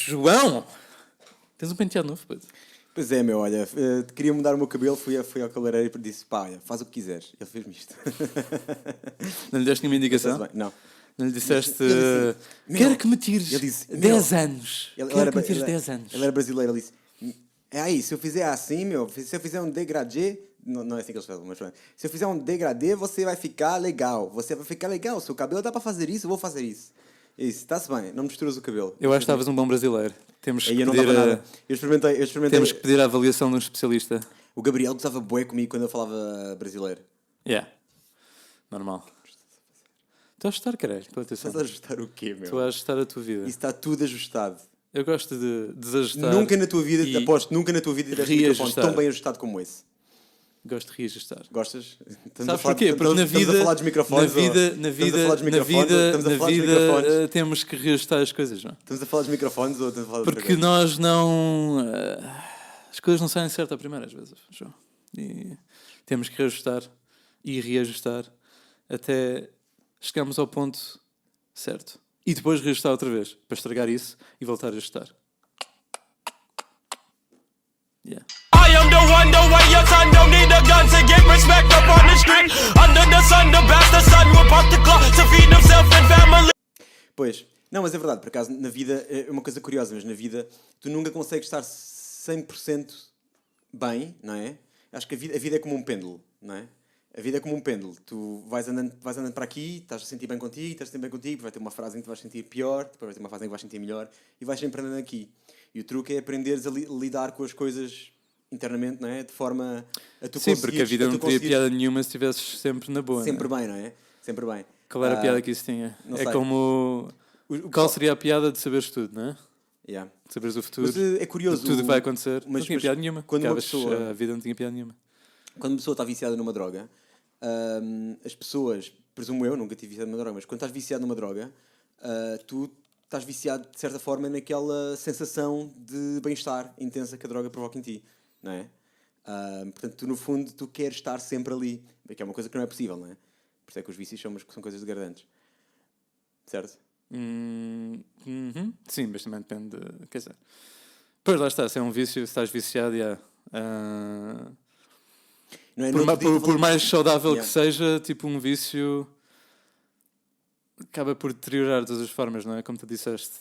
João! Tens um penteado novo, pois. Pois é, meu, olha, queria mudar o meu cabelo, fui ao cabeleireiro e disse, pá, olha, faz o que quiseres. Ele fez-me isto. Não lhe deste nenhuma indicação? Não. Não lhe disseste... Ele disse, quero que me tires ele disse, 10 anos. Ele Quero era, que me tires ele, 10 anos. ele era brasileiro, ele disse, é aí, se eu fizer assim, meu, se eu fizer um degradê, não é assim que eles falam, mas se eu fizer um degradê, você vai ficar legal. Você vai ficar legal, seu cabelo dá para fazer isso, eu vou fazer isso. Isso, está-se bem, não misturas o cabelo. Eu acho que estavas um bom brasileiro. Temos que Aí eu não pedir dava nada. Eu experimentei. Temos que pedir a avaliação de um especialista. O Gabriel gostava bué comigo quando eu falava brasileiro. Yeah. Normal. Estou a ajustar, caralho. Estás a ajustar o quê, meu? Estou a ajustar a tua vida. Isso está tudo ajustado. Eu gosto de desajustar. Nunca na tua vida, aposto, nunca na tua vida tiveste um microfone tão bem ajustado como esse. Gosto de reajustar. Gostas? Sabes porquê? Porque na vida, estamos a falar dos microfones. Na vida temos que reajustar as coisas, não é? Estamos a falar dos microfones ou estamos a falar de Porque nós não... as coisas não saem certo à primeira, às vezes, João. E temos que reajustar e reajustar até chegarmos ao ponto certo. E depois reajustar outra vez, para estragar isso e voltar a ajustar. Yeah. I am the one, the way your son don't need a gun to get respect up on the street. Under the sun, the bastard son will pop the clock to feed himself and family. Pois, não, mas é verdade, por acaso, na vida, é uma coisa curiosa, mas na vida, tu nunca consegues estar 100% bem, não é? Acho que a vida é como um pêndulo, não é? A vida é como um pêndulo. Tu vais andando para aqui, estás a sentir bem contigo, depois vai ter uma fase em que tu vais sentir pior, depois vai ter uma fase em que vais sentir melhor, e vais sempre andando aqui. E o truque é aprenderes a lidar com as coisas internamente, não é? De forma a tu Sim, porque a vida não teria piada nenhuma se estivesses sempre na boa. Sempre bem, não é? Sempre bem. Qual era a piada que isso tinha? Não É sei. como... Qual seria a piada de saberes tudo, não é? Yeah. De saberes o futuro, mas é curioso, tudo que vai acontecer. Mas, não tinha piada nenhuma. Quando uma pessoa, a vida não tinha piada nenhuma. Quando uma pessoa está viciada numa droga, as pessoas, presumo eu, nunca tive viciado numa droga, mas quando estás viciado numa droga, tu estás viciado de certa forma naquela sensação de bem-estar intensa que a droga provoca em ti, não é? Portanto, tu no fundo tu queres estar sempre ali, que é uma coisa que não é possível, não é? Por isso é que os vícios são coisas degradantes, certo? Sim, mas também depende quer dizer, pois lá está, se é um vício, se estás viciado não é por mais saudável que seja, tipo um vício acaba por deteriorar de todas as formas, não é? Como tu disseste,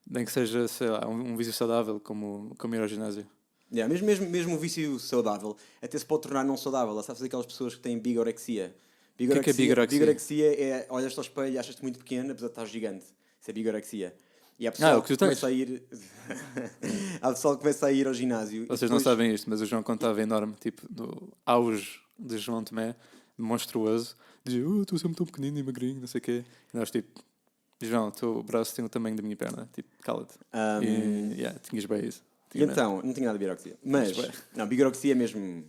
nem que seja, sei lá, um vício saudável como ir ao ginásio. Mesmo um vício saudável até se pode tornar não saudável. Sabes aquelas pessoas que têm bigorexia? O que é bigorexia? Bigorexia é olhas-te ao espelho e achas-te muito pequeno, apesar de estar gigante. Isso é bigorexia. E há pessoal que começa a ir... há pessoal que começa a ir ao ginásio. Vocês não sabem isto, mas o João contava enorme, tipo, no auge de João Tomé, monstruoso, dizia, estou sempre tão pequenino e magrinho, não sei o quê. E nós, tipo, João, o teu braço tem o tamanho da minha perna, tipo, cala-te. E tinhas bem isso. E então, não tinha nada de bigorexia. Mas, não, bigorexia é mesmo...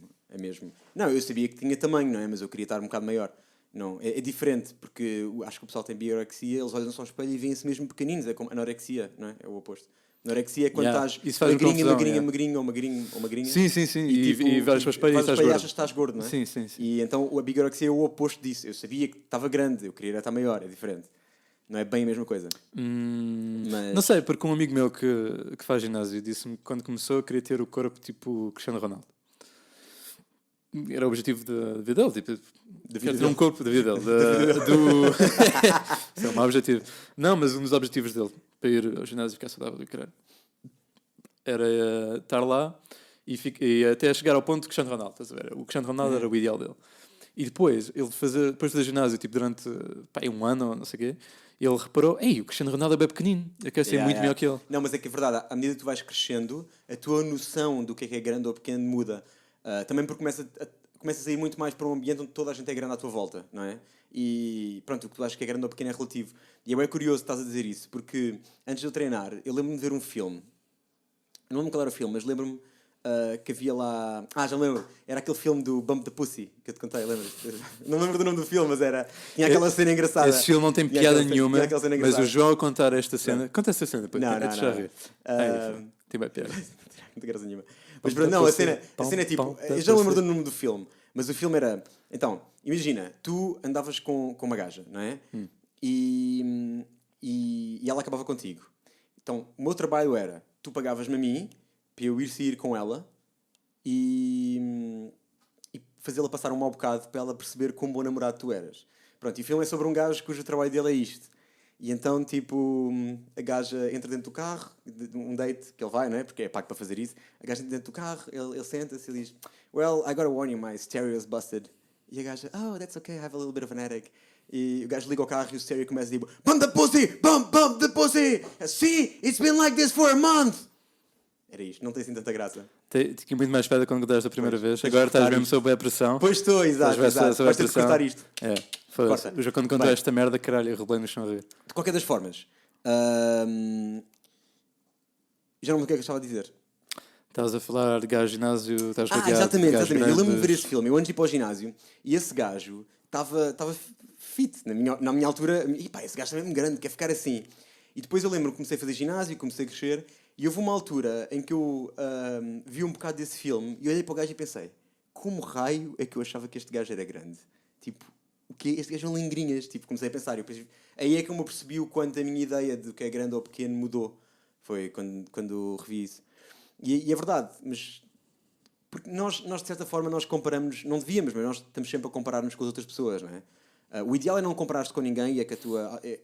Não, eu sabia que tinha tamanho, não é? Mas eu queria estar um bocado maior. Não, é diferente, porque acho que o pessoal tem bigorexia, eles olham só ao espelho e veem-se mesmo pequeninos. É como anorexia, não é? É o oposto. Anorexia é quando estás magrinho ou magrinha. Sim. E vais para o espelho e estás gordo. Achas que estás gordo, não é? Sim. E então a bigorexia é o oposto disso. Eu sabia que estava grande, eu queria estar maior, é diferente. Não é bem a mesma coisa. Mas... Não sei, porque um amigo meu que faz ginásio disse-me que quando começou queria ter o corpo tipo Cristiano Ronaldo. Era o objetivo da vida dele, tipo, ter um corpo da vida dele. Isso é um mau objetivo. Não, mas um dos objetivos dele para ir ao ginásio e ficar saudável, era estar lá e até chegar ao ponto de Cristiano Ronaldo, estás a ver? O Cristiano Ronaldo era o ideal dele. E depois de fazer ginásio, tipo, durante um ano ou não sei o quê, ele reparou, o Cristiano Ronaldo é bem pequenino, eu quero ser muito melhor que ele. Não, mas é que é verdade, à medida que tu vais crescendo, a tua noção do que é grande ou pequeno muda. Também porque começa a sair muito mais para um ambiente onde toda a gente é grande à tua volta, não é? E pronto, o que tu achas que é grande ou pequeno é relativo. E é bem curioso que estás a dizer isso, porque antes de eu treinar, eu lembro-me de ver um filme. Não lembro qual era o filme, mas lembro-me que havia lá... já me lembro. Era aquele filme do Bump the Pussy, que eu te contei, lembras? Não lembro do nome do filme, mas tinha aquela cena engraçada. Esse filme não tem piada nenhuma, mas o João a contar esta cena... Conta esta cena, depois. Não. Tem bem piada. Não tem graça nenhuma. Mas não, a cena é tipo... Eu já não lembro do nome do filme, mas o filme era... Então, imagina, tu andavas com uma gaja, não é? E ela acabava contigo. Então, o meu trabalho era, tu pagavas-me a mim, para eu ir sair com ela e fazê-la passar um mau bocado para ela perceber quão bom namorado tu eras. Pronto, e o filme é sobre um gajo cujo trabalho dele é isto. E então, tipo, a gaja entra dentro do carro, um date que ele vai, não é? Porque é pago para fazer isso. A gaja entra dentro do carro, ele senta-se e diz, well, I gotta warn you, my stereo's busted. E a gaja, oh, that's okay, I have a little bit of an headache. E o gajo liga ao carro e o stereo começa a dizer, bump the pussy, bump the pussy. See, it's been like this for a month. Era isto, não tem assim tanta graça. Tinha muito mais pedra quando contaste a primeira vez. Agora estás mesmo sob a pressão. Pois estou, exato. Vais ter que cortar isto. É, foda-se. Eu já quando contou esta merda, caralho, eu rebolei no chão a ver. De qualquer das formas, já não me lembro o que é que eu estava a dizer. Estavas a falar de gajo ginásio, estás rodeado exatamente. Grandes. Eu lembro-me de ver esse filme. Eu antes de ir para o ginásio e esse gajo estava fit. Na minha altura, e pá, esse gajo está mesmo grande, quer ficar assim. E depois eu lembro que comecei a fazer ginásio, comecei a crescer. E houve uma altura em que eu vi um bocado desse filme e olhei para o gajo e pensei, como raio é que eu achava que este gajo era grande? Tipo, o quê? Este gajo é um lingrinhas. Tipo, comecei a pensar. Aí é que eu me percebi o quanto a minha ideia do que é grande ou pequeno mudou. Foi quando revi isso. E é verdade, mas... Porque nós, de certa forma, nós comparamos... Não devíamos, mas nós estamos sempre a comparar-nos com as outras pessoas, não é? O ideal é não comparar-te com ninguém e é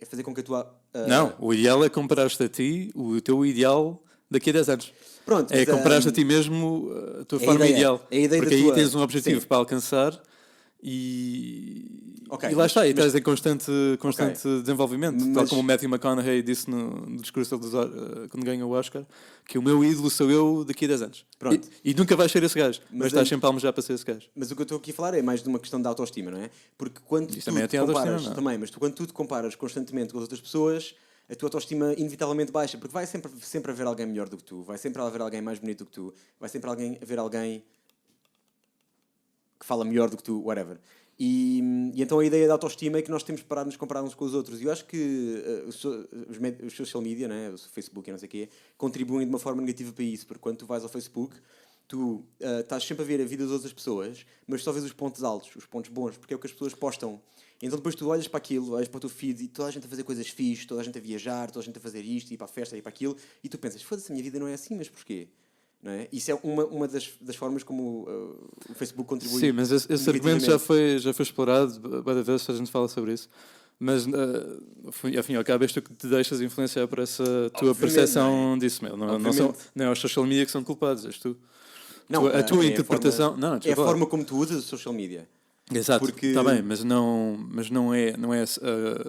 fazer com que a tua... Não, o ideal é comparar-te a ti, o teu ideal daqui a 10 anos. Pronto, é comparar-te a ti mesmo a tua forma ideal. É a ideia porque aí tua... tens um objetivo Sim. para alcançar e lá está, e estás em constante desenvolvimento. Tal como o Matthew McConaughey disse no discurso dele quando ganhou o Oscar, que o meu ídolo sou eu daqui a 10 anos. Pronto. E nunca vais ser esse gajo, mas estás sempre a almejar para ser esse gajo. Mas o que eu estou aqui a falar é mais de uma questão de autoestima, não é? Porque quando tu te comparas, quando tu te comparas constantemente com as outras pessoas, a tua autoestima inevitavelmente baixa, porque vai sempre haver alguém melhor do que tu, vai sempre haver alguém mais bonito do que tu, vai sempre haver alguém que fala melhor do que tu, whatever. E então a ideia da autoestima é que nós temos de parar de nos comparar uns com os outros. E eu acho que os social media, né, o Facebook e não sei o quê, contribuem de uma forma negativa para isso, porque quando tu vais ao Facebook, tu estás sempre a ver a vida das outras pessoas, mas só vês os pontos altos, os pontos bons, porque é o que as pessoas postam. Então depois tu olhas para aquilo, olhas para o teu feed e toda a gente a fazer coisas fixes, toda a gente a viajar, toda a gente a fazer isto, ir para a festa, ir para aquilo, e tu pensas, foda-se, a minha vida não é assim, mas porquê? Não é? Isso é uma das formas como o Facebook contribui. Sim, mas esse argumento já foi explorado várias vezes, a gente fala sobre isso. Mas, enfim, ao cabo, és tu que te deixas influenciar por essa tua percepção disso, meu. Não é os social media que são culpados, és tu. Não, a tua interpretação... É a forma como tu usas o social media. Exato, está bem, mas não é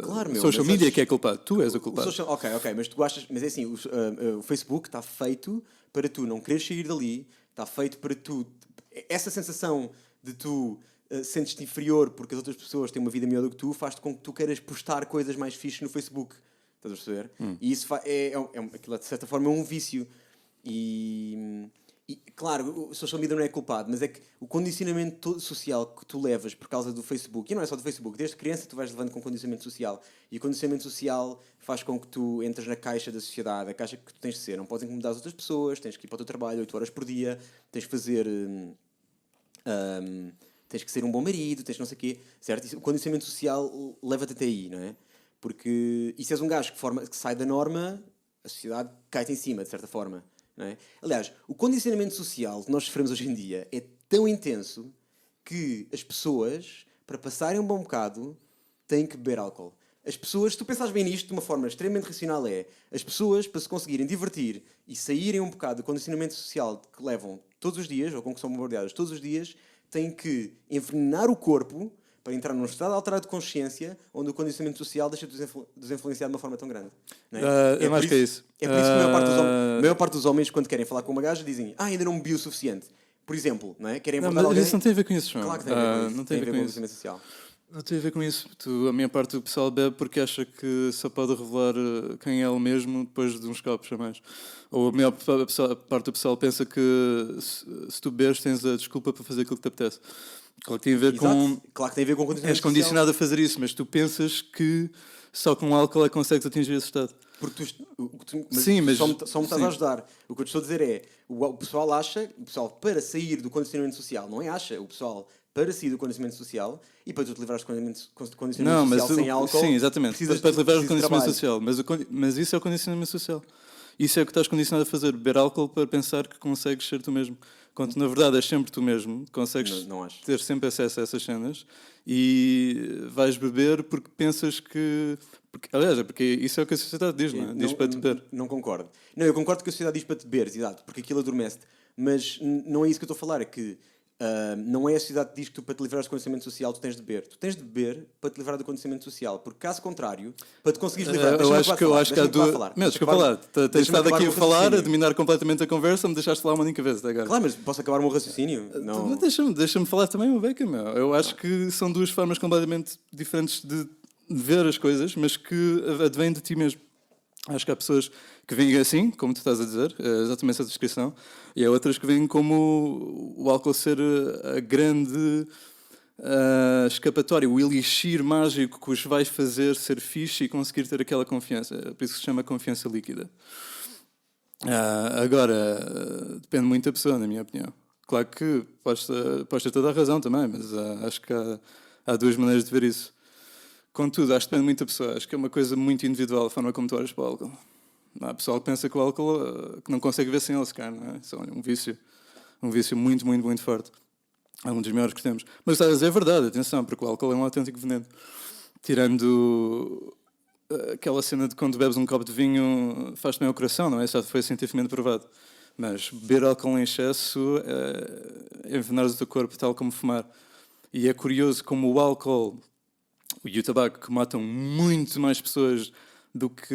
claro, meu, social media que é culpado, tu és o culpado. Ok, mas tu achas, mas é assim, o Facebook está feito para tu não quereres sair dali, está feito para tu, essa sensação de tu sentes-te inferior porque as outras pessoas têm uma vida melhor do que tu, faz-te com que tu queiras postar coisas mais fixes no Facebook, estás a perceber? E isso aquilo, de certa forma é um vício. E claro, o social media não é culpado, mas é que o condicionamento social que tu levas por causa do Facebook, e não é só do Facebook, desde criança tu vais levando com condicionamento social, e o condicionamento social faz com que tu entres na caixa da sociedade, a caixa que tu tens de ser, não podes incomodar as outras pessoas, tens que ir para o teu trabalho 8 horas por dia, tens que fazer... tens que ser um bom marido, tens não sei o quê, certo? O condicionamento social leva-te até aí, não é? Porque, e se és um gajo que sai da norma, a sociedade cai-te em cima, de certa forma. Não é? Aliás, o condicionamento social que nós sofremos hoje em dia é tão intenso que as pessoas, para passarem um bom bocado, têm que beber álcool. As pessoas, se tu pensares bem nisto de uma forma extremamente racional, as pessoas, para se conseguirem divertir e saírem um bocado do condicionamento social que levam todos os dias, ou com que são bombardeadas todos os dias, têm que envenenar o corpo para entrar num estado alterado de consciência onde o condicionamento social deixa de os influenciar de uma forma tão grande. Não é? É mais que isso. É por isso que a maior parte dos homens, quando querem falar com uma gaja, dizem ainda não bebi o suficiente. Por exemplo, não é? Querem abordar alguém... Isso não tem a ver com isso, João. Claro que tem a ver com isso. Não tem a ver com o condicionamento social. Não tem a ver com isso. A minha parte do pessoal bebe porque acha que só pode revelar quem é ele mesmo depois de uns copos a mais. Ou a maior parte do pessoal pensa que se tu bebes tens a desculpa para fazer aquilo que te apetece. Claro que tem a ver com... Claro que tem a ver com condicionamento És condicionado a fazer isso, mas tu pensas que só com álcool é que consegues atingir esse estado. Porque só me estás a ajudar. O que eu te estou a dizer é, o pessoal acha, o pessoal para sair do condicionamento social, não é acha, o pessoal para sair do condicionamento social e para tu te livrares do condicionamento social sem álcool... Sim, exatamente. Para te livrares do condicionamento social. Mas isso é o condicionamento social. Isso é o que estás condicionado a fazer, beber álcool para pensar que consegues ser tu mesmo. Quando na verdade és sempre tu mesmo, consegues Não acho. ter sempre acesso a essas cenas e vais beber porque pensas que... aliás, é porque isso é o que a sociedade diz, não é? Diz para te beber. Não concordo. Não, eu concordo que a sociedade diz para te beberes, exato, porque aquilo adormece-te. Mas não é isso que eu estou a falar, é que não é a sociedade que diz que tu, para te livrar do condicionamento social, tu tens de beber. Tu tens de beber para te livrar do condicionamento social, porque caso contrário, para te conseguires livrar... Eu acho que há duas... Desculpa lá, tens estado aqui a falar, a dominar completamente a conversa, me deixaste falar uma única vez até agora. Claro, mas posso acabar o meu raciocínio? Não. Deixa-me falar também uma beca, meu. Eu acho que são duas formas completamente diferentes de ver as coisas, mas que advêm de ti mesmo. Acho que há pessoas que veem assim, como tu estás a dizer, é exatamente essa descrição, e há outras que veem como o álcool ser a grande escapatória, o elixir mágico que os vai fazer ser fixe e conseguir ter aquela confiança. É por isso que se chama confiança líquida. Agora, depende muito da pessoa, na minha opinião. Claro que podes ter toda a razão também, mas acho que há duas maneiras de ver isso. Contudo, acho que depende muito da pessoa. Acho que é uma coisa muito individual a forma como tu olhas para o álcool. Há pessoal que pensa que o álcool que não consegue ver sem ele sequer, não é? Isso é um vício muito, muito, muito forte. É um dos maiores que temos. Mas estás a dizer, é verdade, atenção, porque o álcool é um autêntico veneno. Tirando aquela cena de quando bebes um copo de vinho faz-te bem ao coração, não é? Isso foi cientificamente provado. Mas beber álcool em excesso é envenenar o teu corpo, tal como fumar. E é curioso como o álcool e o tabaco, que matam muito mais pessoas do que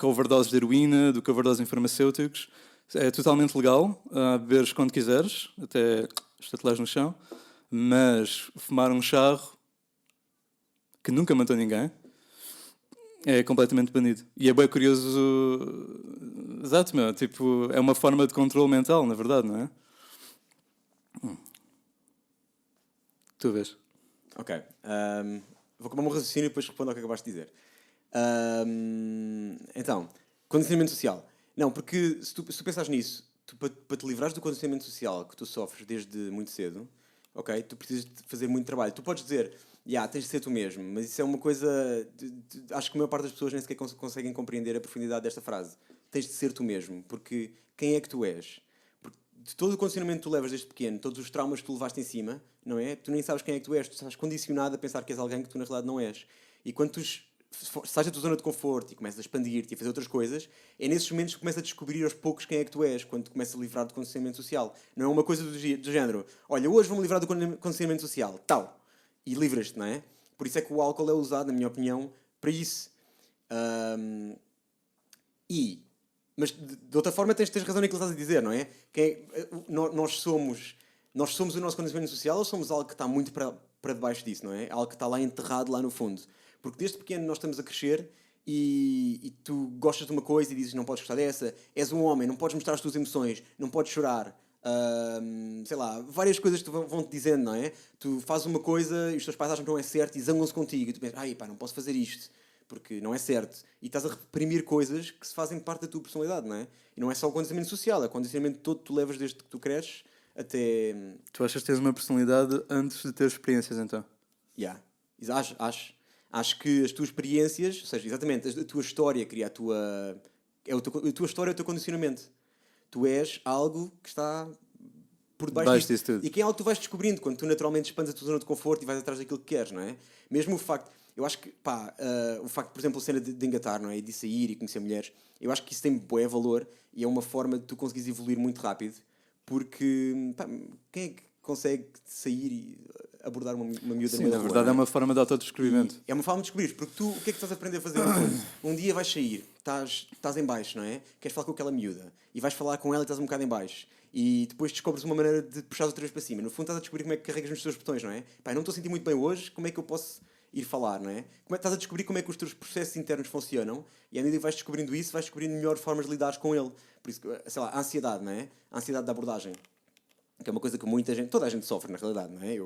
overdoses de heroína, do que overdoses em farmacêuticos, é totalmente legal beberes quando quiseres, até estatelares no chão, mas fumar um charro que nunca matou ninguém é completamente banido. E é bem curioso, exato, meu, tipo, é uma forma de controle mental, na verdade, não é? Tu vês? Ok. Vou acabar o meu raciocínio e depois respondo ao que acabaste de dizer. Então, condicionamento social. Não, porque se tu pensares nisso, para te livrares do condicionamento social que tu sofres desde muito cedo, ok, tu precisas de fazer muito trabalho. Tu podes dizer, tens de ser tu mesmo, mas isso é uma coisa... acho que a maior parte das pessoas nem sequer conseguem compreender a profundidade desta frase. Tens de ser tu mesmo, porque quem é que tu és? Porque de todo o condicionamento que tu levas desde pequeno, todos os traumas que tu levaste em cima, não é? Tu nem sabes quem é que tu és, tu estás condicionado a pensar que és alguém que tu na realidade não és. E quando tu sais da tua zona de conforto e começas a expandir-te e a fazer outras coisas, é nesses momentos que começas a descobrir aos poucos quem é que tu és, quando tu começas a livrar do condicionamento social. Não é uma coisa do género, olha, hoje vou-me livrar do condicionamento social, tal, e livras-te, não é? Por isso é que o álcool é usado, na minha opinião, para isso. Mas de outra forma tens razão naquilo que estás a dizer, não é? Nós somos o nosso condicionamento social ou somos algo que está muito para debaixo disso, não é? Algo que está lá enterrado lá no fundo. Porque desde pequeno nós estamos a crescer e tu gostas de uma coisa e dizes não podes gostar dessa, és um homem, não podes mostrar as tuas emoções, não podes chorar, sei lá, várias coisas que vão-te dizendo, não é? Tu fazes uma coisa e os teus pais acham que não é certo e zangam-se contigo e tu pensas, não posso fazer isto porque não é certo. E estás a reprimir coisas que se fazem parte da tua personalidade, não é? E não é só o condicionamento social, é o condicionamento todo que tu levas desde que tu cresces até... Tu achas que tens uma personalidade antes de ter experiências, então? Acho que as tuas experiências, ou seja, exatamente, a tua história cria a tua história é o teu condicionamento. Tu és algo que está por debaixo disso tudo. E quem é algo que tu vais descobrindo quando tu naturalmente expandes a tua zona de conforto e vais atrás daquilo que queres, não é? Mesmo o facto... Eu acho que, o facto, por exemplo, a cena de engatar, não é? E de sair e conhecer mulheres, eu acho que isso tem bué valor e é uma forma de tu conseguires evoluir muito rápido, porque, quem é que consegue sair e abordar uma miúda? Sim, na verdade é uma forma de autodescobrimento. É uma forma de descobrir, porque tu, o que é que estás a aprender a fazer? Um dia vais sair, estás em baixo, não é? Queres falar com aquela miúda e vais falar com ela e estás um bocado em baixo. E depois descobres uma maneira de puxar outra vez para cima. No fundo estás a descobrir como é que carregas nos teus botões, não é? Não estou a sentir muito bem hoje, como é que eu posso ir falar, não é? Estás a descobrir como é que os teus processos internos funcionam e à medida que vais descobrindo isso, vais descobrindo melhores formas de lidar com ele. Por isso, sei lá, a ansiedade, não é? A ansiedade da abordagem. Que é uma coisa que toda a gente sofre, na realidade, não é?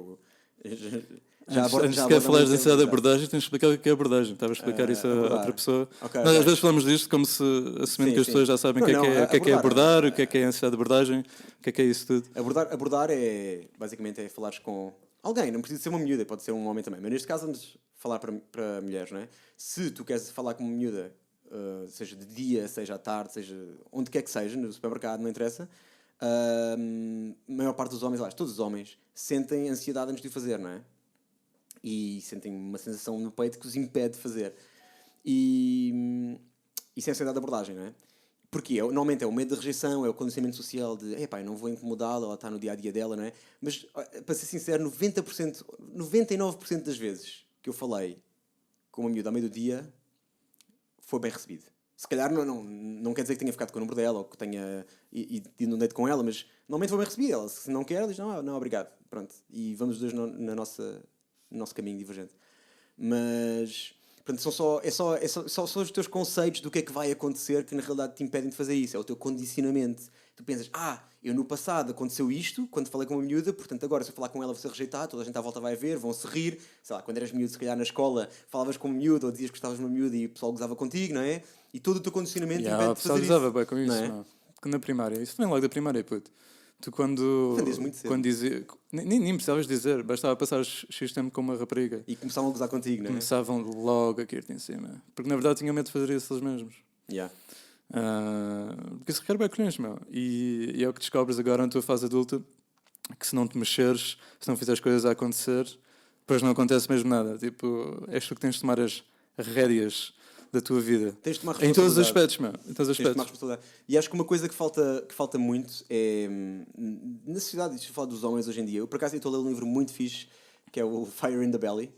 Antes de falar da ansiedade de abordagem, tens de explicar o que é abordagem. Estava a explicar isso a outra pessoa. Nós às vezes falamos disto como se assumindo que as pessoas já sabem o que é abordar, o que é a ansiedade de abordagem, o que é isso tudo. Abordar é, basicamente, falares com alguém, não precisa ser uma miúda, pode ser um homem também, mas neste caso vamos falar para mulheres, não é? Se tu queres falar com uma miúda seja de dia, seja à tarde, seja onde quer que seja, no supermercado, não interessa, a maior parte dos homens, aliás, todos os homens, sentem ansiedade antes de o fazer, não é? E sentem uma sensação no peito que os impede de fazer. E isso é ansiedade de abordagem, não é? Porque normalmente é o medo de rejeição, é o condicionamento social de epá, eu não vou incomodá-la, ela está no dia-a-dia dela, não é? Mas, para ser sincero, 90%, 99% das vezes que eu falei com uma miúda ao meio do dia, foi bem recebido. Se calhar não quer dizer que tenha ficado com o número dela ou que tenha ido num date com ela, mas normalmente foi bem recebido. Ela, se não quer, ela diz não, obrigado. Pronto. E vamos os dois no nosso caminho divergente. Mas... Portanto, são os teus conceitos do que é que vai acontecer que na realidade te impedem de fazer isso. É o teu condicionamento. Tu pensas, eu no passado aconteceu isto, quando falei com uma miúda, portanto agora se eu falar com ela vou ser rejeitado, toda a gente à volta vai ver, vão se rir. Sei lá, quando eras miúdo, se calhar na escola, falavas com uma miúda ou dizias que gostavas de uma miúda e o pessoal gozava contigo, não é? E todo o teu condicionamento impede de fazer isso. O pessoal gozava bem com isso, não é? Na primária. Isso vem logo da primária, puto. Tu quando dizia, nem precisavas dizer, bastava passar X tempo com uma rapariga. E começavam a gozar contigo, não é? Começavam logo a cair-te em cima. Porque na verdade tinham medo de fazer isso eles mesmos. Porque isso requer bem colhões, meu. E é o que descobres agora na tua fase adulta, que se não te mexeres, se não fizeres coisas a acontecer, depois não acontece mesmo nada. Tipo, és tu que tens de tomar as rédeas da tua vida. Tens de tomar responsabilidade. Em todos os aspectos, meu. Em todos os aspectos. E acho que uma coisa que falta muito é... Na sociedade, deixa eu falar dos homens hoje em dia. Eu, por acaso, estou a ler um livro muito fixe, que é o Fire in the Belly,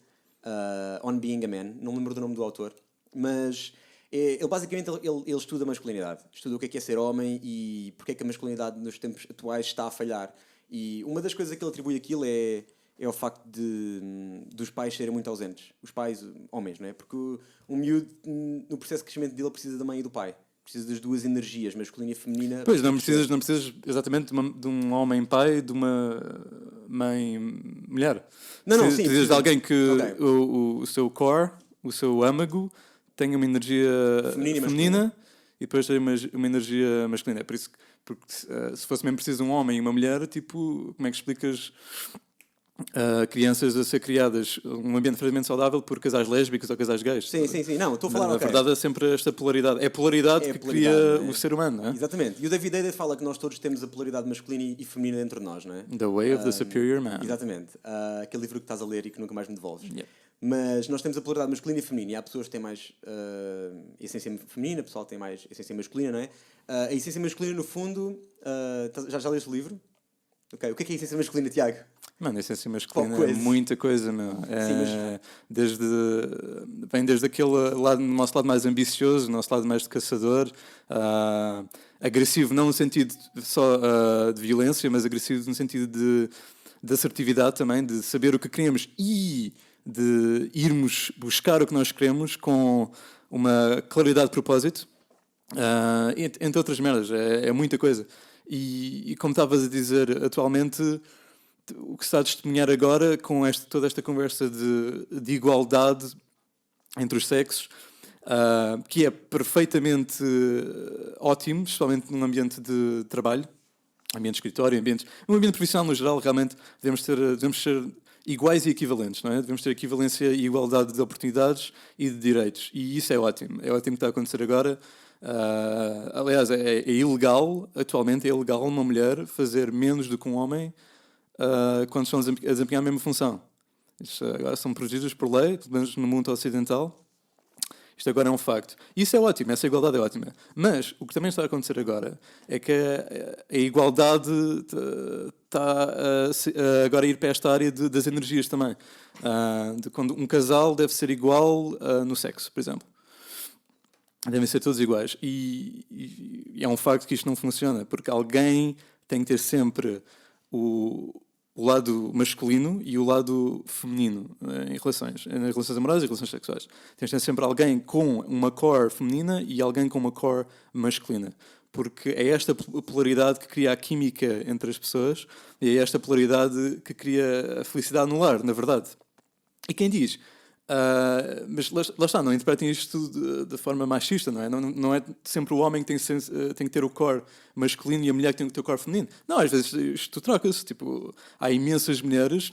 On Being a Man. Não me lembro do nome do autor. Mas ele basicamente ele estuda a masculinidade. Estuda o que é ser homem e porque é que a masculinidade nos tempos atuais está a falhar. E uma das coisas que ele atribui àquilo é o facto dos pais serem muito ausentes. Os pais, homens, não é? Porque um miúdo, no processo de crescimento dele, precisa da mãe e do pai. Precisa das duas energias, masculina e feminina. Pois, não precisas exatamente de um homem pai e de uma mãe mulher. Precisas de alguém que o seu core, o seu âmago, tenha uma energia feminina e depois tem uma energia masculina. É por isso que, porque se fosse mesmo preciso um homem e uma mulher, tipo, como é que explicas... crianças a ser criadas num ambiente friamente saudável por casais lésbicos ou casais gays. Sim. Não, estou a falar... Na verdade é sempre esta polaridade. É a polaridade que cria o ser humano, não é? Exatamente. E o David Icke fala que nós todos temos a polaridade masculina e feminina dentro de nós, não é? The Way of the Superior Man. Exatamente. Aquele livro que estás a ler e que nunca mais me devolves. Yeah. Mas nós temos a polaridade masculina e feminina. E há pessoas que têm mais essência feminina, o pessoal tem mais essência masculina, não é? A essência masculina, no fundo... já leste o livro? Okay. O que é a essência masculina, Tiago? Mano, a essência masculina é muita coisa, meu. Vem desde aquele lado, nosso lado mais ambicioso, nosso lado mais de caçador, agressivo, não no sentido só de violência, mas agressivo no sentido de assertividade também, de saber o que queremos e de irmos buscar o que nós queremos com uma claridade de propósito, entre outras merdas, é muita coisa. E como estavas a dizer, atualmente o que se está a testemunhar agora com toda esta conversa de igualdade entre os sexos, que é perfeitamente ótimo, especialmente num ambiente de trabalho, ambiente de escritório, no ambiente profissional no geral, realmente devemos ser iguais e equivalentes, não é? Devemos ter equivalência e igualdade de oportunidades e de direitos. E isso é ótimo que está a acontecer agora. Aliás, é ilegal, atualmente é ilegal uma mulher fazer menos do que um homem quando estão a desempenhar a mesma função. Isto agora são protegidos por lei, pelo menos no mundo ocidental. Isto agora é um facto. E isso é ótimo, essa igualdade é ótima. Mas o que também está a acontecer agora é que a igualdade está agora a ir para esta área das energias também. De quando um casal deve ser igual no sexo, por exemplo. Devem ser todos iguais. E é um facto que isto não funciona, porque alguém tem que ter sempre o lado masculino e o lado feminino em relações amorosas e relações sexuais. Tens de ter sempre alguém com uma core feminina e alguém com uma core masculina. Porque é esta polaridade que cria a química entre as pessoas e é esta polaridade que cria a felicidade no lar, na verdade. E quem diz... mas lá está, não interpretem isto de forma machista, não é? Não é sempre o homem que tem que ter o core masculino e a mulher que tem que ter o core feminino. Não, às vezes isto troca-se. Tipo, há imensas mulheres,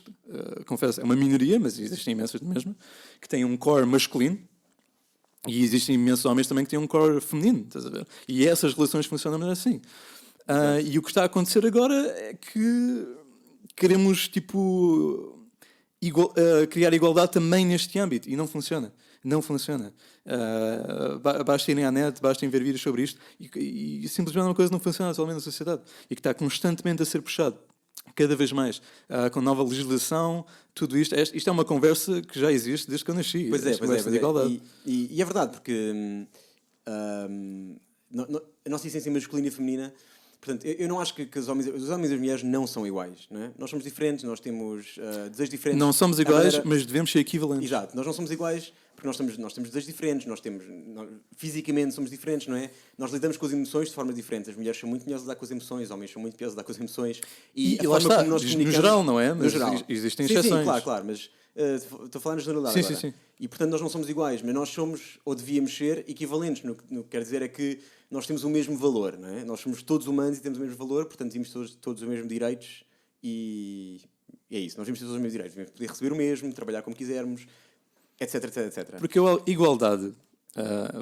confesso, é uma minoria, mas existem imensas mesmo, que têm um core masculino E existem imensos homens também que têm um core feminino, estás a ver? E essas relações funcionam assim. E o que está a acontecer agora é que queremos, tipo, criar igualdade também neste âmbito. E não funciona. Não funciona. Basta irem à net, basta ver vídeos sobre isto e simplesmente uma coisa não funciona atualmente na sociedade. E que está constantemente a ser puxado. Cada vez mais, com nova legislação, tudo isto. Isto é uma conversa que já existe desde que eu nasci. Pois é. De igualdade. E é verdade, porque a nossa essência masculina e feminina... Portanto, eu não acho que os homens e as mulheres não são iguais, não é? Nós somos diferentes, nós temos desejos diferentes. Não somos iguais, mas devemos ser equivalentes. Exato, nós não somos iguais porque nós temos desejos diferentes, fisicamente somos diferentes, não é? Nós lidamos com as emoções de forma diferente. As mulheres são muito melhores a lidar com as emoções, os homens são muito piores a lidar com as emoções. E lá está, no geral, não é? Mas no geral. Existem exceções. Sim, claro, mas estou a falar na generalidade agora. Sim. E portanto nós não somos iguais, mas nós somos, ou devíamos ser, equivalentes. No que quer dizer é que nós temos o mesmo valor, não é? Nós somos todos humanos e temos o mesmo valor, portanto temos todos os mesmos direitos e é isso. Nós temos todos os mesmos direitos. Devemos poder receber o mesmo, trabalhar como quisermos, etc. Porque a igualdade,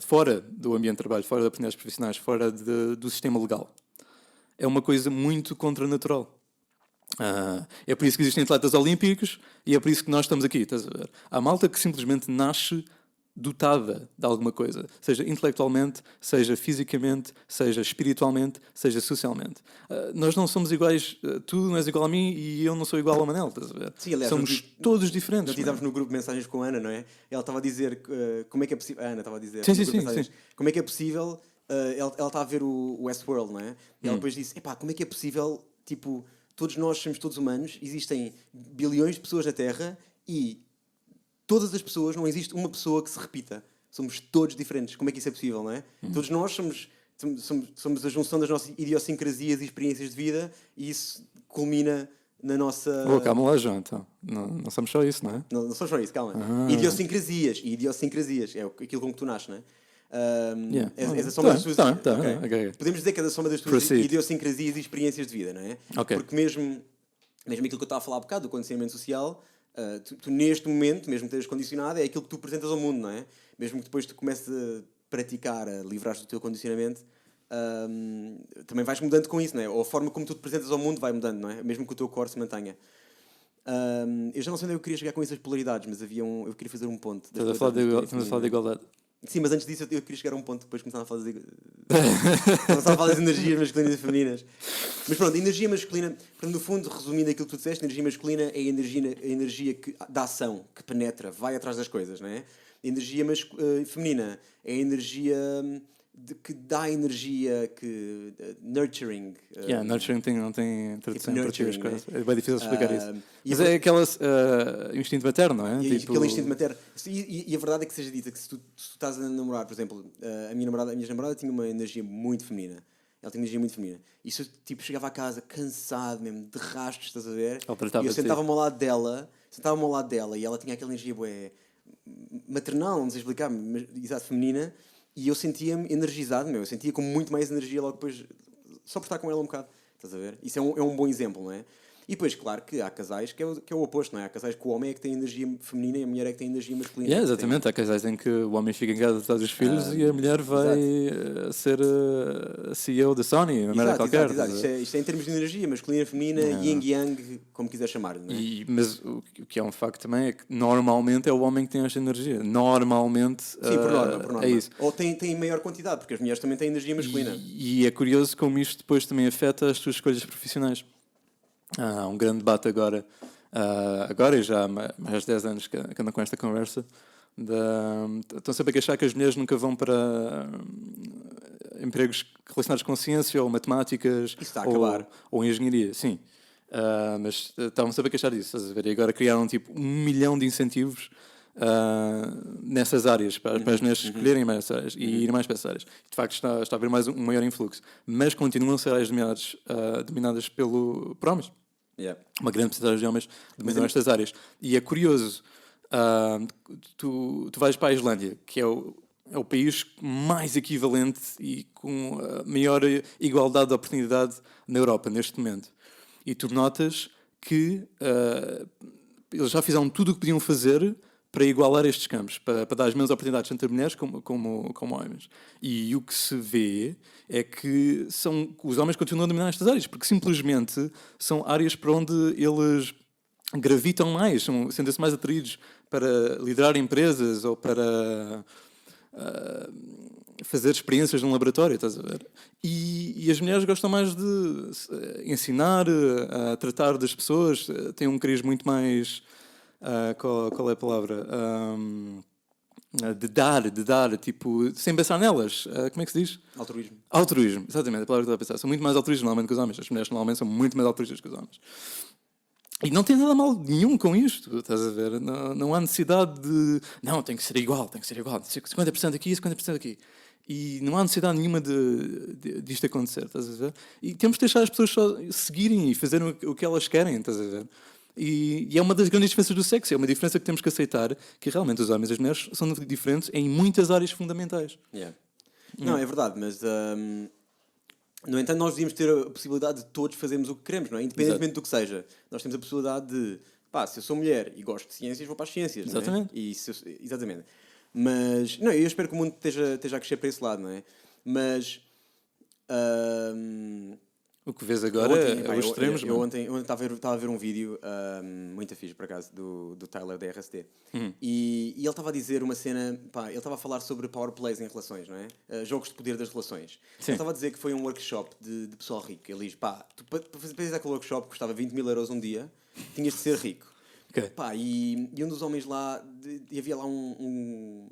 fora do ambiente de trabalho, fora de oportunidades profissionais, fora do sistema legal, é uma coisa muito contranatural. É por isso que existem atletas olímpicos e é por isso que nós estamos aqui, estás a ver? Há malta que simplesmente nasce dotada de alguma coisa, seja intelectualmente, seja fisicamente, seja espiritualmente, seja socialmente. Nós não somos iguais, tu não és igual a mim e eu não sou igual ao Manel, estás a ver? Sim, aliás, somos todos diferentes. Nós estávamos no grupo de mensagens com a Ana, não é? Ela estava a dizer como é que é possível... A Ana estava a dizer... Sim. Como é que é possível... ela está a ver o Westworld, não é? E ela depois disse, como é que é possível, tipo, todos nós somos todos humanos, existem bilhões de pessoas na Terra e todas as pessoas, não existe uma pessoa que se repita. Somos todos diferentes. Como é que isso é possível, não é? Todos nós somos a junção das nossas idiosincrasias e experiências de vida e isso culmina na nossa... Calma lá, João, então. Não somos só isso, não é? Não somos só isso, calma. Idiosincrasias. É aquilo com que tu nasces, não é? És a soma das tuas... Okay. Podemos dizer que é a soma das tuas idiosincrasias e experiências de vida, não é? Okay. Porque mesmo aquilo que eu estava a falar há bocado, do condicionamento social... Tu neste momento, mesmo que estejas condicionado, é aquilo que tu apresentas ao mundo, não é? Mesmo que depois tu comeces a praticar, a livrar-te do teu condicionamento, também vais mudando com isso, não é? Ou a forma como tu te apresentas ao mundo vai mudando, não é? Mesmo que o teu corpo se mantenha. Eu já não sei onde eu queria chegar com essas polaridades, mas eu queria fazer um ponto. Estás a falar de igualdade. Sim, mas antes disso eu queria chegar a um ponto, depois começar a falar das energias masculinas e femininas. Mas pronto, a energia masculina, no fundo, resumindo aquilo que tu disseste, a energia masculina é a energia que dá ação, que penetra, vai atrás das coisas, não é? A energia feminina é a energia que dá energia, que nurturing. Nurturing não tem tradução em português. É bem difícil explicar isso. Mas é aquele instinto materno, não é? Aquele instinto materno. E a verdade é que seja dita que se tu estás a namorar, por exemplo, a minha namorada tinha uma energia muito feminina. Ela tinha energia muito feminina. E se eu chegava a casa cansado mesmo, de rastros, estás a ver? E eu sentava-me ao lado dela e ela tinha aquela energia maternal, não sei explicar, mas exato, feminina. E eu sentia-me energizado, eu sentia com muito mais energia logo depois, só por estar com ela um bocado, estás a ver? Isso é um bom exemplo, não é? E depois, claro, que há casais que é o oposto, não é? Há casais que o homem é que tem energia feminina e a mulher é que tem energia masculina. Exatamente, há casais em que o homem fica em casa atrás dos filhos e a mulher vai ser a CEO da Sony, uma merda qualquer. Exato. Isto é em termos de energia, masculina, feminina, yin, yang, como quiser chamar. Não é? Mas o que é um facto também é que normalmente é o homem que tem esta energia. Normalmente. Sim, por norma. É isso. Ou tem maior quantidade, porque as mulheres também têm energia masculina. E é curioso como isto depois também afeta as tuas escolhas profissionais. Há um grande debate agora e já há mais de 10 anos que andam com esta conversa. Estão sempre a queixar que as mulheres nunca vão para empregos relacionados com ciência ou matemáticas ou engenharia, sim. Mas estavam sempre a queixar disso, estás a ver? E agora criaram tipo 1 milhão de incentivos nessas áreas para as mulheres escolherem mais essas áreas e irem mais para essas áreas. De facto está a haver um maior influxo, mas continuam a ser áreas dominadas por homens. Uma grande porcentagem de homens dominam estas áreas. E é curioso, tu vais para a Islândia, que é o país mais equivalente e com a maior igualdade de oportunidade na Europa neste momento, e tu notas que eles já fizeram tudo o que podiam fazer para igualar estes campos, para dar as mesmas oportunidades tanto a mulheres como homens. E o que se vê é que os homens continuam a dominar estas áreas, porque simplesmente são áreas para onde eles gravitam mais, sentem-se mais atraídos para liderar empresas ou para fazer experiências num laboratório, estás a ver? E as mulheres gostam mais de ensinar, a tratar das pessoas, têm um cariz muito mais... qual é a palavra? De dar, tipo, sem pensar nelas. Como é que se diz? Altruísmo, exatamente, a palavra que eu estava a pensar. São muito mais altruístas normalmente que os homens. As mulheres normalmente são muito mais altruístas que os homens. E não tem nada mal nenhum com isto, estás a ver? Não há necessidade de... Não, tem que ser igual. 50% aqui, 50% aqui. E não há necessidade nenhuma disto acontecer, estás a ver? E temos de deixar as pessoas só seguirem e fazerem o que elas querem, estás a ver? E é uma das grandes diferenças do sexo. É uma diferença que temos que aceitar, que realmente os homens e as mulheres são diferentes em muitas áreas fundamentais. Yeah. Não, é verdade, mas... no entanto, nós devíamos ter a possibilidade de todos fazermos o que queremos, não é? Independentemente do que seja. Nós temos a possibilidade de... se eu sou mulher e gosto de ciências, vou para as ciências, exatamente. Não é? Exatamente. Mas... Não, eu espero que o mundo esteja a crescer para esse lado, não é? Mas... o que vês agora é os extremos. Eu ontem estava a ver um vídeo muito fixe, por acaso, do Tyler da RST. E ele estava a dizer uma cena... ele estava a falar sobre power plays em relações, não é? Jogos de poder das relações. Ele estava a dizer que foi um workshop de pessoal rico. Ele diz, tu para fazer aquele workshop que custava 20 mil euros um dia, tinhas de ser rico. Okay. E um dos homens lá... havia lá um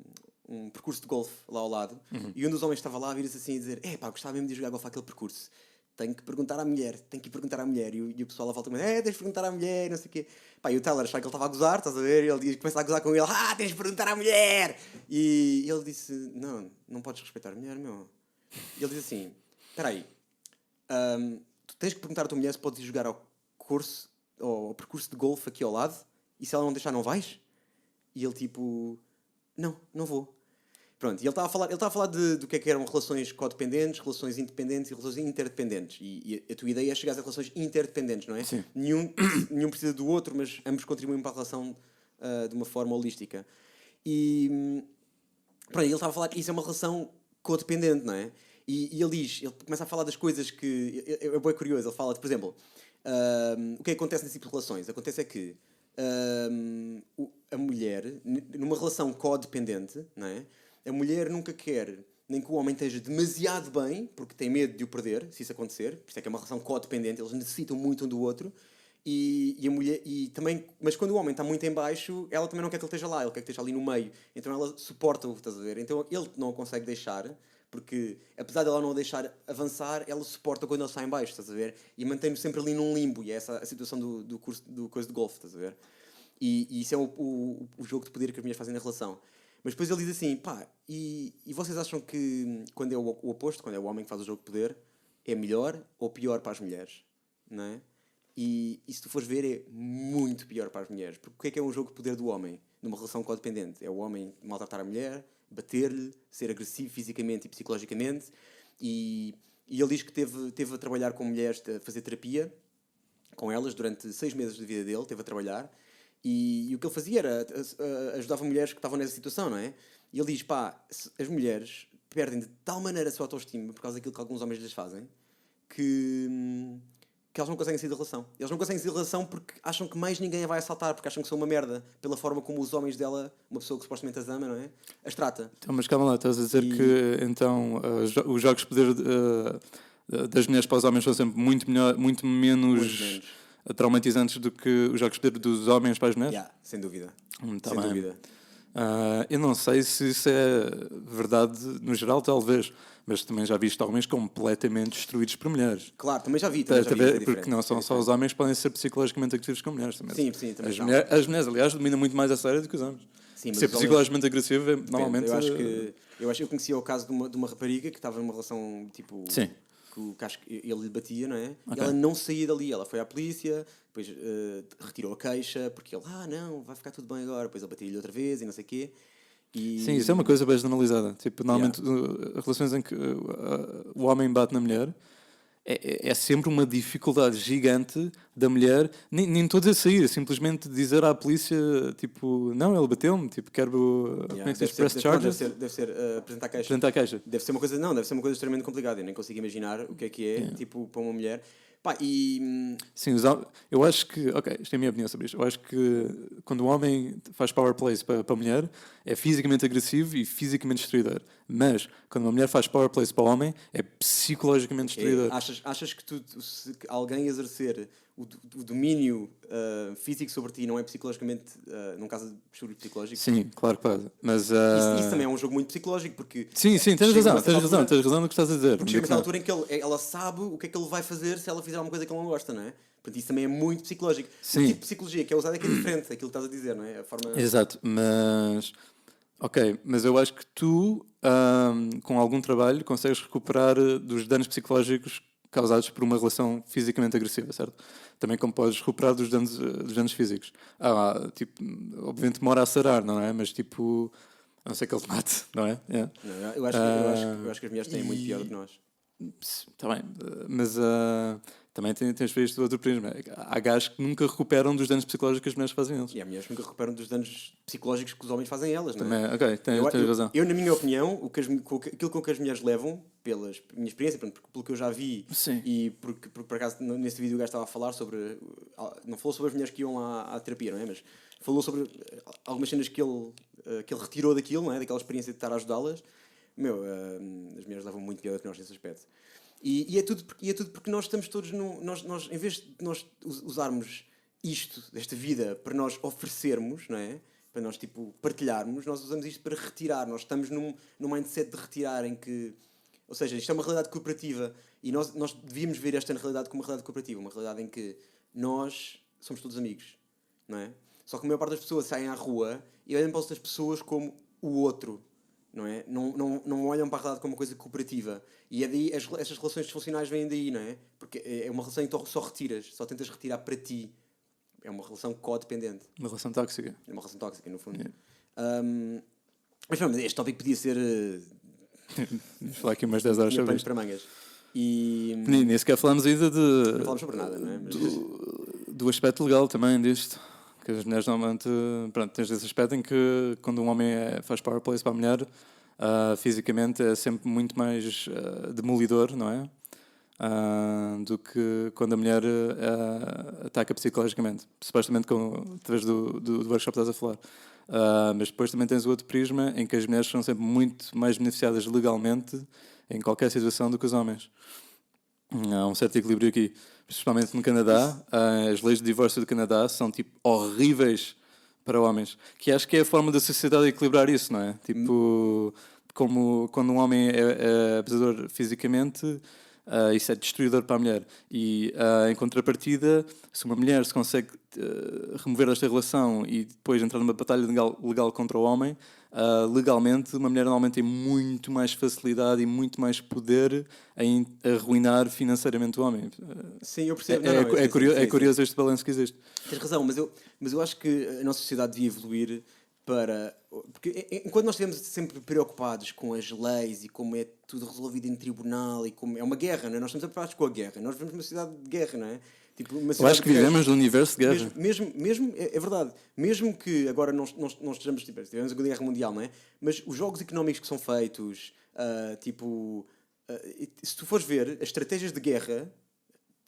percurso de golfe lá ao lado. E um dos homens estava lá a vir-se assim a dizer, gostava mesmo de jogar golfe àquele percurso. Tenho que perguntar à mulher. E o pessoal lá volta tens de perguntar à mulher, não sei o quê. E o Tyler achava que ele estava a gozar, estás a ver? E ele começa a gozar com ele, tens de perguntar à mulher! E ele disse, não podes respeitar a mulher, meu. E ele diz assim, espera aí, tu tens que perguntar à tua mulher se podes ir jogar ao percurso de golfe aqui ao lado, e se ela não deixar, não vais? E ele tipo, não vou. Pronto, e ele estava a falar do que é que eram relações codependentes, relações independentes e relações interdependentes. E a tua ideia é chegar a relações interdependentes, não é? Sim. Nenhum precisa do outro, mas ambos contribuem para a relação de uma forma holística. E pronto, ele estava a falar que isso é uma relação codependente, não é? E ele começa a falar das coisas que... É bem curioso, ele fala, por exemplo, o que acontece nesse tipo de relações? Acontece é que a mulher, numa relação codependente, não é? A mulher nunca quer nem que o homem esteja demasiado bem, porque tem medo de o perder, se isso acontecer. Por isso é que é uma relação codependente, eles necessitam muito um do outro. E a mulher, também, mas quando o homem está muito em baixo, ela também não quer que ele esteja lá, ele quer que esteja ali no meio. Então ela suporta-o, estás a ver? Então ele não o consegue deixar, porque apesar de ela não o deixar avançar, ela suporta quando ele está em baixo, estás a ver? E mantém-no sempre ali num limbo, e é essa a situação do coisa de golfe, estás a ver? E isso é o jogo de poder que as mulheres fazem na relação. Mas depois ele diz assim, e vocês acham que quando é o oposto, quando é o homem que faz o jogo de poder, é melhor ou pior para as mulheres? Não é? E se tu fores ver, é muito pior para as mulheres. Porque o que é um jogo de poder do homem numa relação codependente? É o homem maltratar a mulher, bater-lhe, ser agressivo fisicamente e psicologicamente. E ele diz que teve a trabalhar com mulheres, a fazer terapia com elas durante 6 meses da vida dele, teve a trabalhar. E o que ele fazia era ajudava mulheres que estavam nessa situação, não é? E ele diz, as mulheres perdem de tal maneira a sua autoestima por causa daquilo que alguns homens lhes fazem que elas não conseguem sair da relação. Eles não conseguem sair da relação porque acham que mais ninguém a vai assaltar, porque acham que são uma merda pela forma como os homens dela, uma pessoa que supostamente as ama, não é? As trata. Então, mas calma lá, estás a dizer que então os jogos de poder das mulheres para os homens são sempre muito menos traumatizantes do que os jogos de poder dos homens para as mulheres? Sem dúvida. Sem dúvida. Eu não sei se isso é verdade no geral, talvez, mas também já viste homens completamente destruídos por mulheres. Claro, também já vi. Porque não são só os homens que podem ser psicologicamente agressivos com mulheres também. Sim, também as mulheres, aliás, dominam muito mais essa área do que os homens. Sim, ser psicologicamente agressivo é normalmente... Eu conheci o caso de uma rapariga que estava numa relação tipo... Sim. Que acho que ele lhe batia, não é? Okay. E ela não saía dali, ela foi à polícia, depois retirou a queixa, porque ele, não, vai ficar tudo bem agora, depois ele batia-lhe outra vez e não sei o quê. Sim, isso é uma coisa bem generalizada. Tipo, normalmente, relações em que o homem bate na mulher é sempre uma dificuldade gigante da mulher, nem todos a sair, simplesmente dizer à polícia, tipo, não, ele bateu-me, tipo, quero, como é que se diz, press charges? Deve ser apresentar a queixa. Apresentar a queixa. Deve ser uma coisa extremamente complicada. Eu nem consigo imaginar o que é, tipo, para uma mulher. Pá, Sim, eu acho que, ok, isto é a minha opinião sobre isto. Eu acho que quando um homem faz power plays para a mulher, é fisicamente agressivo e fisicamente destruidor. Mas quando uma mulher faz power plays para o homem, é psicologicamente destruidor. Achas que se alguém exercer o domínio físico sobre ti não é psicologicamente, num caso de distúrbio psicológico? Sim, claro que pode. Mas, isso também é um jogo muito psicológico, porque... Sim, tens razão no que estás a dizer. Porque chega na altura em que ela sabe o que é que ele vai fazer se ela fizer alguma coisa que ele não gosta, não é? Portanto, isso também é muito psicológico. Sim. O tipo de psicologia que é usada é que é diferente daquilo que estás a dizer, não é? A forma... Exato, mas... Ok, mas eu acho que tu, com algum trabalho, consegues recuperar dos danos psicológicos causados por uma relação fisicamente agressiva, certo? Também como podes recuperar dos danos físicos. Tipo, obviamente demora a sarar, não é? Mas tipo, a não ser que ele te mate, não é? Yeah. Não, eu acho que as mulheres têm muito pior do que nós. Está bem, mas também tens visto do outro prisma. Há gajos que nunca recuperam dos danos psicológicos que as mulheres fazem eles. E há mulheres que nunca recuperam dos danos psicológicos que os homens fazem elas, não Também, é? ok, tens razão. Eu, na minha opinião, aquilo com que as mulheres levam, pela minha experiência, pelo que eu já vi, Sim. e porque por acaso nesse vídeo o gajo estava a falar sobre... Não falou sobre as mulheres que iam à terapia, não é? Mas falou sobre algumas cenas que ele retirou daquilo, não é? Daquela experiência de estar a ajudá-las. As mulheres levam muito pior do que nós nesse aspecto. E é tudo porque nós estamos todos nós, em vez de nós usarmos desta vida, para nós oferecermos, não é? Para nós, tipo, partilharmos, nós usamos isto para retirar. Nós estamos num mindset de retirar, em que... Ou seja, isto é uma realidade cooperativa e nós devíamos ver esta realidade como uma realidade cooperativa, uma realidade em que nós somos todos amigos, não é? Só que a maior parte das pessoas saem à rua e olham para outras pessoas como o outro, não é? Não olham para a realidade como uma coisa cooperativa. E é daí, estas relações disfuncionais vêm daí, não é? Porque é uma relação em que tu só retiras, só tentas retirar para ti. É uma relação codependente. Uma relação tóxica. É uma relação tóxica, no fundo. Mas pronto, este tópico podia ser... Vamos falar aqui umas 10 horas sobre isto. para mangas. E... Nem sequer falamos ainda Não falamos sobre nada, não é? do aspecto legal também disto. Que as mulheres normalmente... Pronto, tens esse aspecto em que quando um homem faz power plays para a mulher, fisicamente é sempre muito mais demolidor, não é? Do que quando a mulher ataca psicologicamente. Supostamente através do workshop que estás a falar. Mas depois também tens o outro prisma em que as mulheres são sempre muito mais beneficiadas legalmente em qualquer situação do que os homens. Há um certo equilíbrio aqui. Principalmente no Canadá, as leis de divórcio do Canadá são tipo horríveis para homens. Que acho que é a forma da sociedade equilibrar isso, não é? Tipo, como quando um homem é abusador fisicamente... isso é destruidor para a mulher. E em contrapartida, se uma mulher se consegue remover desta relação e depois entrar numa batalha legal contra o homem, legalmente uma mulher normalmente tem muito mais facilidade e muito mais poder em arruinar financeiramente o homem. Sim, eu percebo. É curioso este balanço que existe. Tens razão, mas eu acho que a nossa sociedade devia evoluir para... Porque enquanto nós estivemos sempre preocupados com as leis e como é tudo resolvido em tribunal e como é uma guerra, não é? Nós estamos preocupados com a guerra. Nós vivemos numa sociedade de guerra, não é? Tipo, eu acho que vivemos num universo de guerra. Mesmo é verdade. Mesmo que agora não estejamos... Tipo, tivemos a Segunda Guerra Mundial, não é? Mas os jogos económicos que são feitos, se tu fores ver, as estratégias de guerra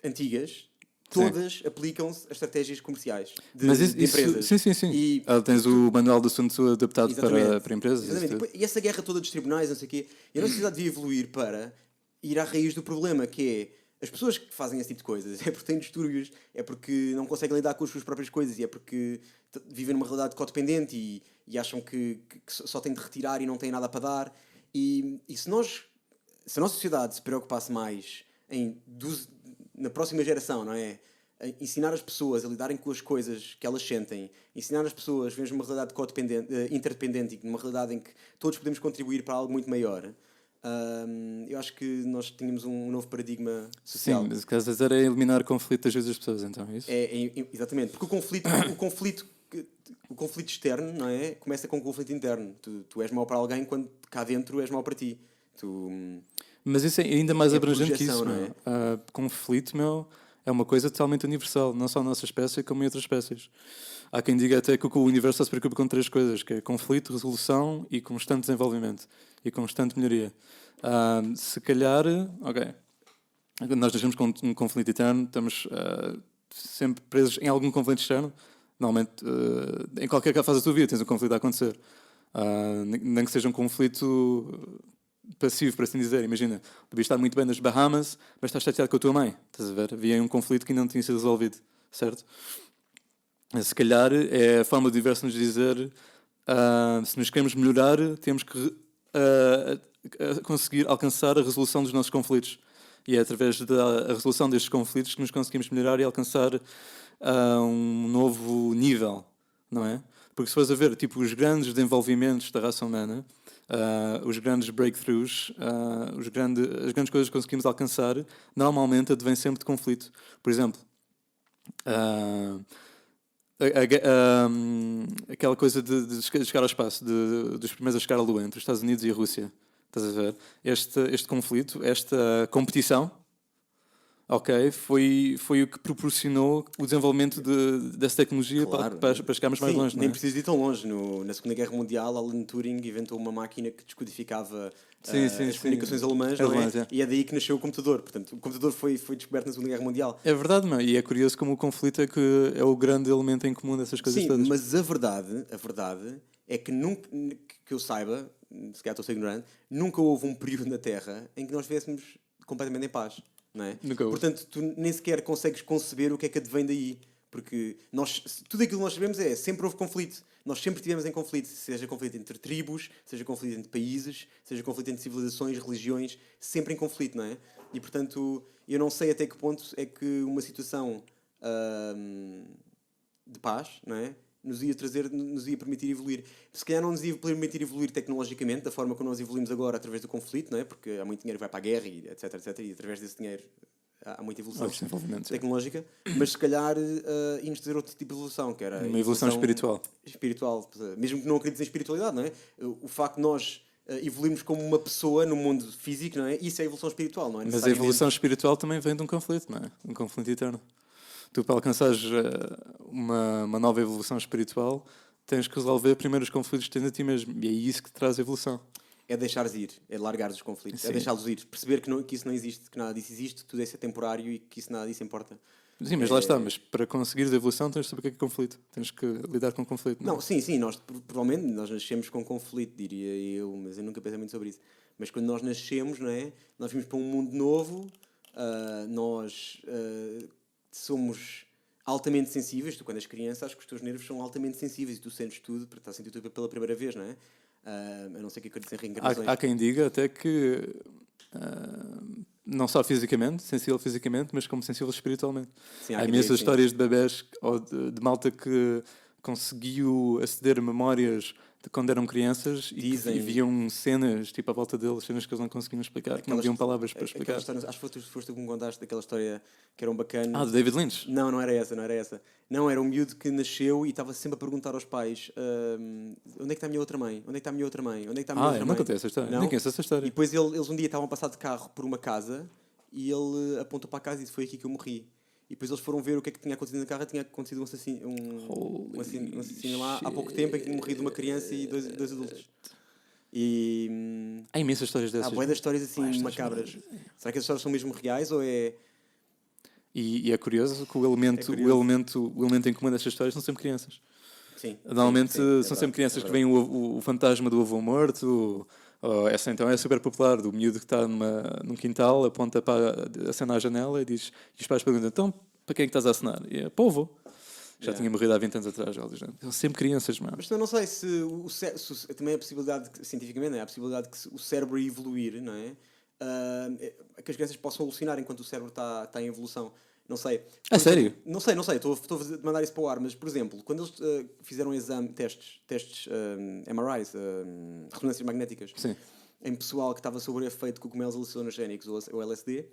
antigas... Todas aplicam-se a estratégias comerciais de empresas. Sim. E tens o manual do Sun Tzu adaptado para empresas. Exatamente. E essa guerra toda dos tribunais, não sei o quê, e a nossa sociedade devia evoluir para ir à raiz do problema, que é as pessoas que fazem esse tipo de coisas, é porque têm distúrbios, é porque não conseguem lidar com as suas próprias coisas, e é porque vivem numa realidade codependente e acham que só têm de retirar e não têm nada para dar. E se a nossa sociedade se preocupasse mais na próxima geração, não é? Ensinar as pessoas a lidarem com as coisas que elas sentem, ensinar as pessoas a vivermos numa realidade interdependente e numa realidade em que todos podemos contribuir para algo muito maior. Eu acho que nós tínhamos um novo paradigma social. Sim, mas o que estás a dizer é eliminar conflito das vezes das pessoas, então, é isso? Exatamente, porque o conflito externo, não é? Começa com o conflito interno. Tu és mau para alguém quando cá dentro és mau para ti. Mas isso é ainda mais É abrangente que projeção, isso, não é? meu. Conflito, meu, é uma coisa totalmente universal, não só na nossa espécie, como em outras espécies. Há quem diga até que o universo só se preocupa com 3 coisas, que é conflito, resolução e constante desenvolvimento. E constante melhoria. Se calhar, ok, nós nascemos com um conflito eterno, estamos sempre presos em algum conflito externo. Normalmente, em qualquer fase da tua vida, tens um conflito a acontecer. Nem que seja um conflito passivo, por assim dizer. Imagina, devias estar muito bem nas Bahamas, mas estás chateado com a tua mãe. Estás a ver? Havia aí um conflito que ainda não tinha sido resolvido, certo? Se calhar é a forma do universo nos dizer se nos queremos melhorar, temos que conseguir alcançar a resolução dos nossos conflitos. E é através da resolução destes conflitos que nos conseguimos melhorar e alcançar um novo nível, não é? Porque se fores a ver, tipo, os grandes desenvolvimentos da raça humana, os grandes breakthroughs, as grandes coisas que conseguimos alcançar, normalmente advêm sempre de conflito. Por exemplo, aquela coisa de chegar ao espaço, dos primeiros a chegar à Lua, entre os Estados Unidos e a Rússia. Estás a ver? Este conflito, esta competição, ok, foi o que proporcionou o desenvolvimento dessa tecnologia Claro. para chegarmos mais Sim, longe. nem Não é? preciso ir tão longe. Na Segunda Guerra Mundial, Alan Turing inventou uma máquina que descodificava as comunicações alemãs, não é? Alemãs, é. E é daí que nasceu o computador. Portanto, o computador foi descoberto na Segunda Guerra Mundial. É verdade, meu, e é curioso como o conflito é que é o grande elemento em comum dessas coisas Sim, todas. mas a verdade é que nunca, que eu saiba, se calhar estou a ser ignorante, nunca houve um período na Terra em que nós estivéssemos completamente em paz, não é? Nunca houve. Portanto, tu nem sequer consegues conceber o que é que advém daí. Porque tudo aquilo que nós sabemos sempre houve conflito. Nós sempre estivemos em conflito. Seja conflito entre tribos, seja conflito entre países, seja conflito entre civilizações, religiões, sempre em conflito, não é? E, portanto, eu não sei até que ponto é que uma situação de paz, não é? Nos ia permitir evoluir. Se calhar não nos ia permitir evoluir tecnologicamente, da forma como nós evoluímos agora através do conflito, não é? Porque há muito dinheiro que vai para a guerra, e etc, etc, e através desse dinheiro há muita evolução tecnológica, mas se calhar íamos ter outro tipo de evolução, que era uma evolução espiritual. Mesmo que não acredites em espiritualidade, não é? O facto de nós evoluirmos como uma pessoa no mundo físico, não é? Isso é a evolução espiritual, não é? Mas a evolução espiritual também vem de um conflito, não é? Um conflito eterno. Tu, para alcançares uma nova evolução espiritual, tens que resolver primeiro os conflitos que tens a ti mesmo. E é isso que te traz a evolução. É deixares ir, é largares os conflitos, é deixá-los ir, perceber que isso não existe, que nada disso existe, que tudo isso é temporário e que isso nada disso importa. Sim, mas lá está, mas para conseguires a evolução tens de saber o que é conflito. Tens que lidar com conflito. Não, sim, nós provavelmente nós nascemos com conflito, diria eu, mas eu nunca pensei muito sobre isso. Mas quando nós nascemos, não é? Nós vimos para um mundo novo, nós somos altamente sensíveis. Tu, quando és criança, acho que os teus nervos são altamente sensíveis e tu sentes tudo, porque estás a sentir tudo pela primeira vez, não é? A não ser que acredites em reencarnações. Há quem diga até que não só fisicamente, sensível fisicamente, mas como sensível espiritualmente. Sim, há imensas histórias de bebés ou de malta que conseguiu aceder a memórias de quando eram crianças e viam cenas tipo à volta deles, cenas que eles não conseguiam explicar, que não haviam palavras para explicar. Acho que foste tu que me contaste daquela história que era um bacana. Do David Lynch? Não era essa. Não, era um miúdo que nasceu e estava sempre a perguntar aos pais onde é que está a minha outra mãe? Onde é que está a minha outra mãe? Onde é que está a minha outra mãe? Não contei essa história. Nem conheço essa história. E depois eles um dia estavam a passar de carro por uma casa e ele apontou para a casa e disse: foi aqui que eu morri. E depois eles foram ver o que é que tinha acontecido na carro. Tinha acontecido um assassino lá há pouco tempo em que tinha morrido uma criança e dois adultos. E há imensas histórias dessas. Há boas histórias assim macabras. Será que as histórias são mesmo reais ou é... E é curioso que o elemento em comum destas histórias são sempre crianças. Sim. Normalmente são sempre crianças que veem o fantasma do avô morto. Essa então é super popular, do miúdo que está num quintal, aponta para acenar a janela e os pais perguntam: então, para quem é que estás a acenar? E é para o avô. Já tinha morrido há 20 anos atrás. São sempre crianças, mano. Mas também não sei se também a possibilidade, cientificamente, há a possibilidade que o cérebro evoluir, não é? Que as crianças possam alucinar enquanto o cérebro está em evolução. Não sei. Sério? Não sei. Estou a mandar isso para o ar, mas, por exemplo, quando eles fizeram testes MRIs, ressonâncias magnéticas, sim, em pessoal que estava sob o efeito de cogumelos alucinogénicos ou LSD,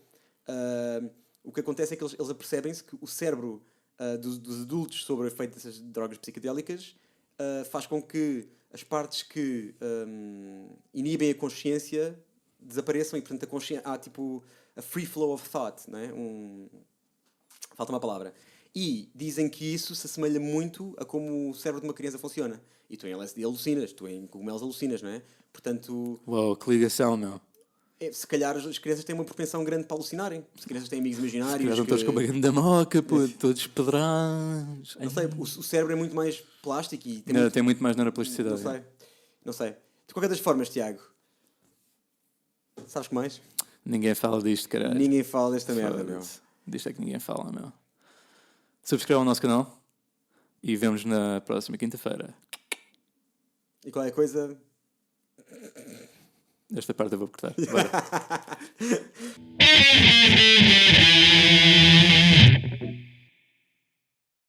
o que acontece é que eles apercebem-se que o cérebro dos adultos sob o efeito dessas drogas psicodélicas faz com que as partes que inibem a consciência desapareçam e, portanto, há tipo a free flow of thought, não é? Falta uma palavra. E dizem que isso se assemelha muito a como o cérebro de uma criança funciona. E tu em LSD alucinas, tu em cogumelos alucinas, não é? Portanto... Uau, que ligação, meu. Se calhar as crianças têm uma propensão grande para alucinarem. Se crianças têm amigos imaginários... Estão todos com uma grande moca, pô, todos pedrados. Não sei, o cérebro é muito mais plástico e... Tem muito mais neuroplasticidade. Não sei. De qualquer das formas, Tiago, sabes que mais? Ninguém fala disto, caralho. Ninguém fala desta merda, meu. Disto é que ninguém fala, meu. Subscrevam o nosso canal e vemos na próxima quinta-feira. E qual é a coisa? Esta parte eu vou cortar. Bora.